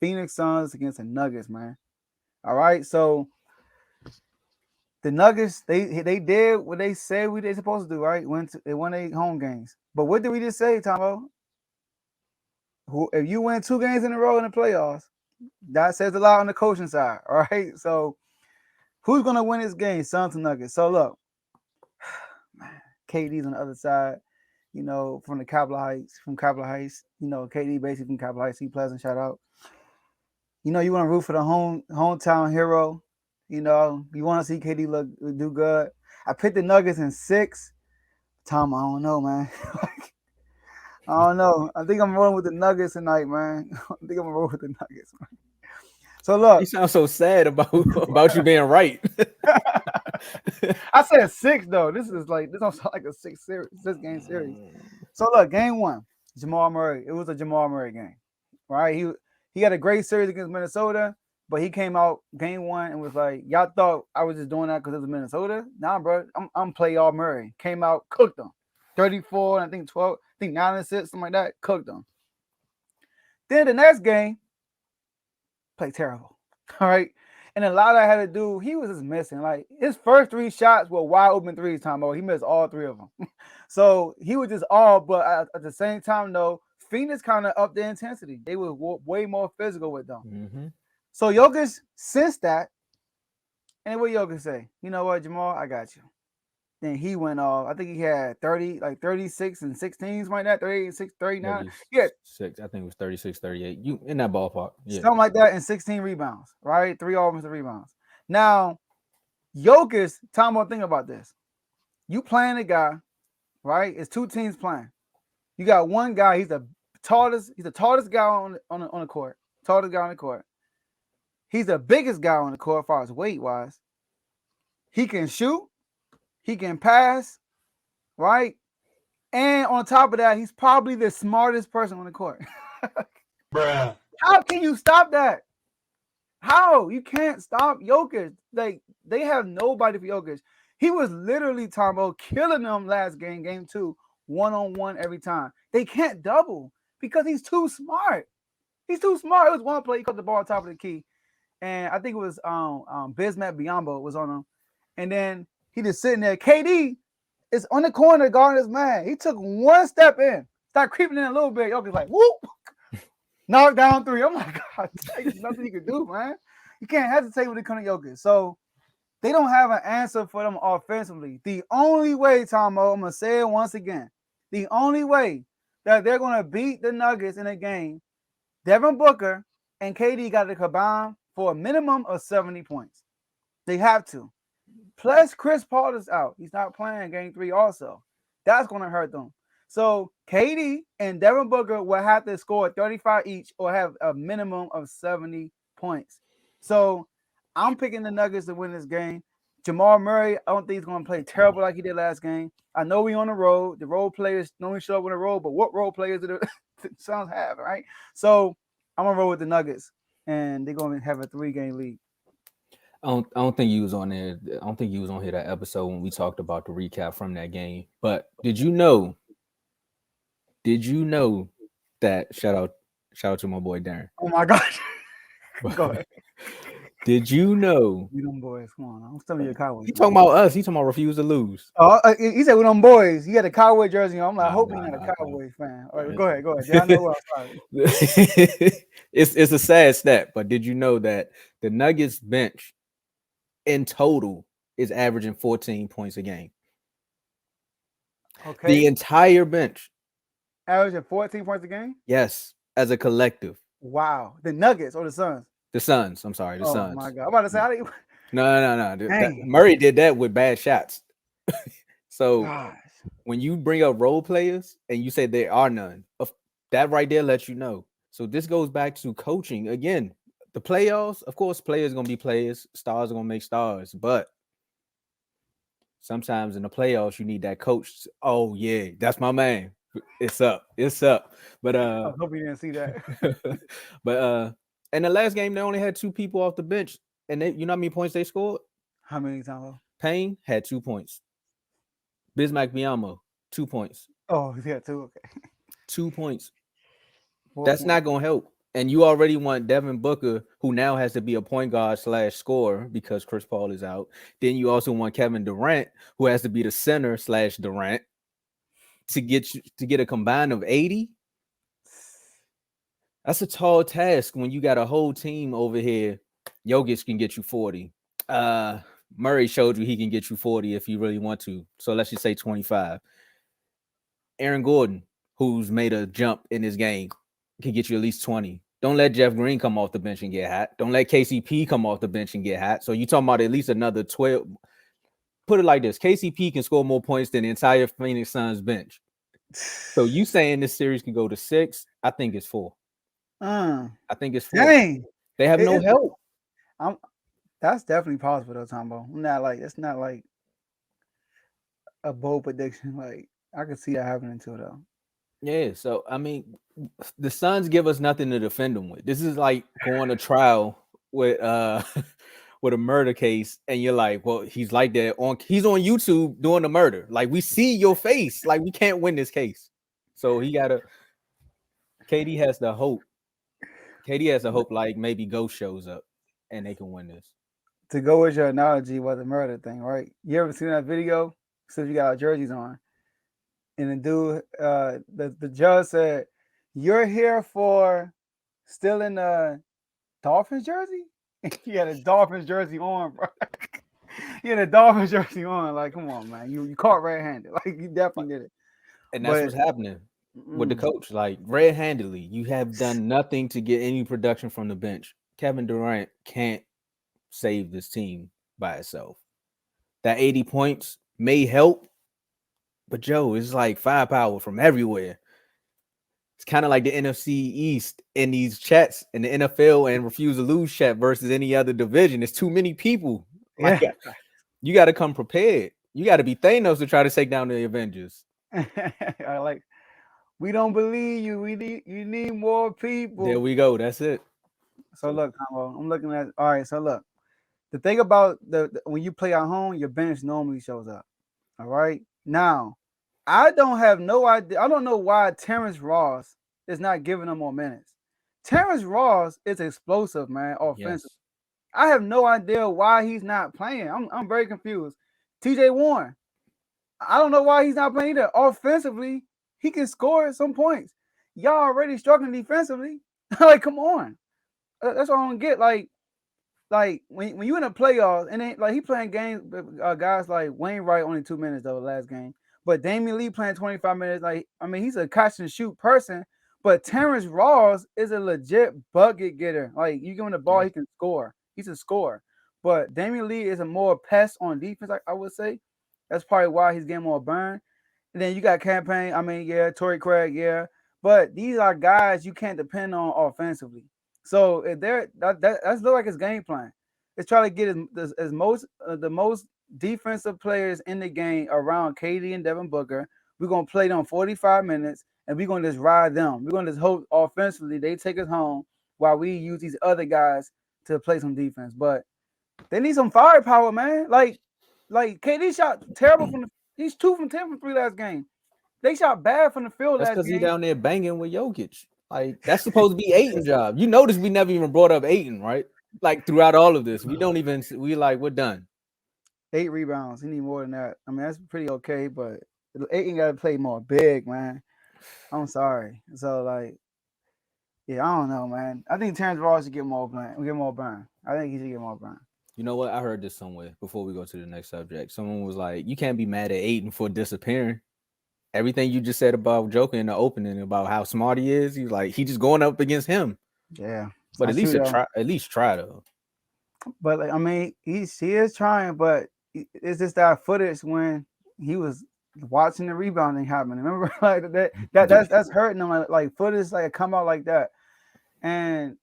Phoenix Suns against the Nuggets, man. All right, so the Nuggets they did what they said they supposed to do, right? They won 8 home games. But what did we just say, Tomo? If you win 2 games in a row in the playoffs, that says a lot on the coaching side. All right, so who's gonna win this game? Suns and Nuggets. So look, man, KD's on the other side. From Capitol Heights. KD basically from Capitol Heights. He Pleasant, shout out. You want to root for the hometown hero. You want to see KD do good. I picked the Nuggets in 6. Tom, I don't know, man. I don't know. I think I'm rolling with the Nuggets tonight, man. I think I'm gonna roll with the Nuggets, man. So You look, sound so sad about you being right. I said 6 though. This don't sound like a 6 game series. So look, game 1, Jamal Murray. It was a Jamal Murray game, right? He had a great series against Minnesota, but he came out game 1 and was like, "Y'all thought I was just doing that because it was Minnesota? Nah, bro. I'm playoff Murray. Came out, cooked them, 34 and I think 12, I think 9 and 6, something like that. Cooked them. Then the next game, played terrible. All right. And a lot of that had to do, he was just missing. Like his first 3 shots were wide open threes, Tomo. He missed all 3 of them. So he was just all, but at the same time, though, Phoenix kind of upped the intensity. They were way more physical with them. Mm-hmm. So Jokic sensed that. And what Jokic say? You know what, Jamal? I got you. Then he went off. I think he had 36 and 16, something like that, 38, 6, 39. Yeah, 36. I think it was 36, 38. You in that ballpark. Yeah. something like that, and 16 rebounds, right? 3 offensive rebounds. Now, Jokic, Tomo, think about this. You playing a guy, right? It's 2 teams playing. You got one guy, he's the tallest guy on the court. Tallest guy on the court. He's the biggest guy on the court as far as weight wise. He can shoot, he can pass, right? And on top of that, he's probably the smartest person on the court. Bruh. How can you stop that? How? You can't stop Jokic. Like, they have nobody for Jokic. He was literally, Tomo, killing them last game 2, 1-on-1 every time. They can't double because he's too smart. He's too smart. It was one play, he caught the ball on top of the key. And I think it was Bismack Biyombo was on him. And then he just sitting there. KD is on the corner guarding his man. He took one step in, started creeping in a little bit. Jokic's like, whoop, knocked down 3. I'm like, God, there's nothing you can do, man. You can't hesitate when it comes to Jokic. So they don't have an answer for them offensively. The only way, Tomo, I'm going to say it once again, the only way that they're going to beat the Nuggets in a game, Devin Booker and KD got to combine for a minimum of 70 points. They have to. Plus, Chris Paul is out. He's not playing game 3 also. That's going to hurt them. So KD and Devin Booker will have to score 35 each or have a minimum of 70 points. So I'm picking the Nuggets to win this game. Jamal Murray, I don't think he's going to play terrible like he did last game. I know we on the road. The role players normally show up on the road, but what role players do the Suns have, right? So I'm going to roll with the Nuggets, and they're going to have a 3-game lead. I don't think you was on there. I don't think you was on here that episode when we talked about the recap from that game. But did you know that shout out to my boy Darren? Oh my gosh. Go ahead. Did you know? We them boys, come on. I'm telling you, Cowboys. He talking about us. He talking about refuse to lose. Oh, he said we them boys. He had a Cowboy jersey on. I'm like, I hope Nah, he's not nah. a Cowboys fan. All right, go ahead. Yeah, I know what I'm sorry. It's a sad stat, but did you know that the Nuggets bench in total is averaging 14 points a game? Okay. The entire bench. Averaging 14 points a game? Yes, as a collective. Wow. The Nuggets or the Suns? The Suns. I'm sorry, the Suns. Oh my God. I'm about to say, how do you... No. Murray did that with bad shots. So Gosh. when you bring up role players and you say there are none, that right there lets you know. So this goes back to coaching again. The playoffs, of course, players are gonna be players, stars are gonna make stars, but sometimes in the playoffs you need that coach. Oh yeah, that's my man. It's up. But I hope you didn't see that. but in the last game they only had 2 people off the bench, and you know how many points they scored? How many times? Payne had 2 points. Bismack Biyombo, 2 points. Oh, yeah, 2. Okay. 2 points. 4 That's points. not gonna help. And you already want Devin Booker, who now has to be a point guard / scorer because Chris Paul is out. Then you also want Kevin Durant, who has to be the center / Durant to get a combined of 80. That's a tall task when you got a whole team over here. Jokic can get you 40. Murray showed you he can get you 40 if you really want to. So let's just say 25. Aaron Gordon, who's made a jump in his game, can get you at least 20. Don't let Jeff Green come off the bench and get hot. Don't let KCP come off the bench and get hot. So you talking about at least another 12. Put it like this: KCP can score more points than the entire Phoenix Suns bench. So you saying this series can go to 6? I think it's 4. I think it's 4. Dang. They have no help. That's definitely possible though, Tombo. It's not like a bold prediction. Like I could see that happening too though. Yeah, so I mean, the Suns give us nothing to defend them with. This is like going to trial with with a murder case, and you're like, well, he's like that he's on YouTube doing the murder. Like we see your face, like we can't win this case. So KD has the hope. KD has a hope like maybe Ghost shows up and they can win this. To go with your analogy with the murder thing, right? You ever seen that video? So you got our jerseys on. And the dude, the judge said, "You're here for stealing a Dolphins jersey." He had a Dolphins jersey on, bro. He had a Dolphins jersey on. Like, come on, man, you caught red-handed. Like, you definitely did it. And that's what's happening with the coach. Like red-handedly, you have done nothing to get any production from the bench. Kevin Durant can't save this team by itself. That 80 points may help. But Joe, it's like firepower from everywhere. It's kind of like the NFC East in these chats in the NFL and refuse to lose chat versus any other division. It's too many people. Like, you got to come prepared. You got to be Thanos to try to take down the Avengers. We don't believe you. You need more people. There we go. That's it. So look, I'm looking at. All right. So look, the thing about the when you play at home, your bench normally shows up. All right. Now, I don't have no idea. I don't know why Terrence Ross is not giving them more minutes. Terrence Ross is explosive, man, offensive. Yes. I have no idea why he's not playing. I'm very confused. TJ Warren, I don't know why he's not playing either. Offensively, he can score some points. Y'all already struggling defensively. Like, come on. That's what I don't get. Like when you in the playoffs, and then like he playing games, guys like Wainwright only 2 minutes though last game, but Damian Lee playing 25 minutes. Like I mean, he's a catch and shoot person, but Terrence Ross is a legit bucket getter. Like you give him the ball, he can score. He's a scorer. But Damian Lee is a more pest on defense. I would say that's probably why he's getting more burn. And then you got Campaign. I mean, yeah, Torrey Craig, yeah, but these are guys you can't depend on offensively. So if that's look like his game plan. It's try to get the most defensive players in the game around KD and Devin Booker. We're gonna play them 45 minutes, and we're gonna just ride them. We're gonna just hope offensively they take us home while we use these other guys to play some defense. But they need some firepower, man. Like KD shot terrible from he's 2 from 10 from 3 last game. They shot bad from the field. That's because he down there banging with Jokic. Like that's supposed to be Ayton's job. You notice we never even brought up Ayton, right? Like throughout all of this, we're done. 8 rebounds. He need more than that. I mean, that's pretty okay, but Ayton got to play more big, man. I'm sorry. So like, yeah, I don't know, man. I think Terrence Ross should get more burn. I think he should get more burn. You know what? I heard this somewhere before we go to the next subject. Someone was like, "You can't be mad at Ayton for disappearing." Everything you just said about Joker in the opening about how smart he is, he's like he just going up against him. Yeah, but at least try though. But like, I mean, he is trying, but it's just that footage when he was watching the rebounding happen. Remember, like that's hurting him. Like footage like come out like that, and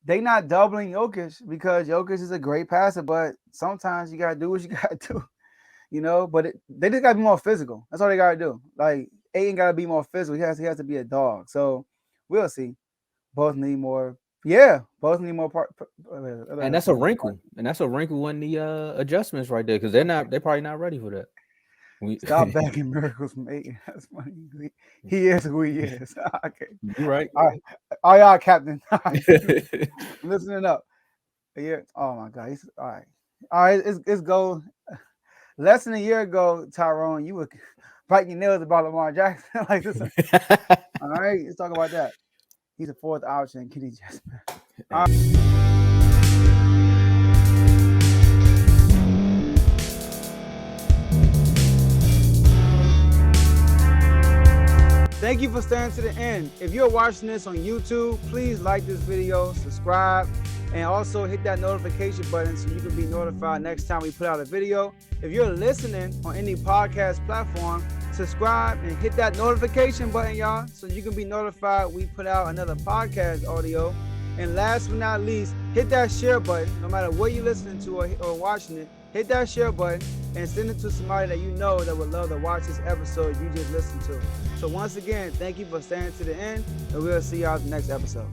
they not doubling Jokic because Jokic is a great passer, but sometimes you gotta do what you gotta do. You know, but they just gotta be more physical. That's all they gotta do. Like Ayton gotta be more physical. He has to be a dog. So we'll see. Both need more. Yeah, both need more part. And that's a wrinkle. And that's a wrinkle in the adjustments right there because they're probably not ready for that. Stop backing miracles, mate. That's funny. He is who he is. Okay. You're right. All right. All right, Captain. All right. Listening up. Yeah. Oh my God. He's all right. All right. It's go. Less than a year ago, Tyrone, you were biting your nails about Lamar Jackson. Like this. All right. Let's talk about that. He's a fourth option. Kenny Jesper. All right. Thank you for staying to the end. If you're watching this on YouTube, please like this video, subscribe, and also hit that notification button so you can be notified next time we put out a video. If you're listening on any podcast platform, subscribe and hit that notification button, y'all, so you can be notified we put out another podcast audio. And last but not least, hit that share button. No matter what you're listening to or watching it, hit that share button and send it to somebody that you know that would love to watch this episode you just listened to. So once again, thank you for staying to the end, and we'll see y'all in the next episode.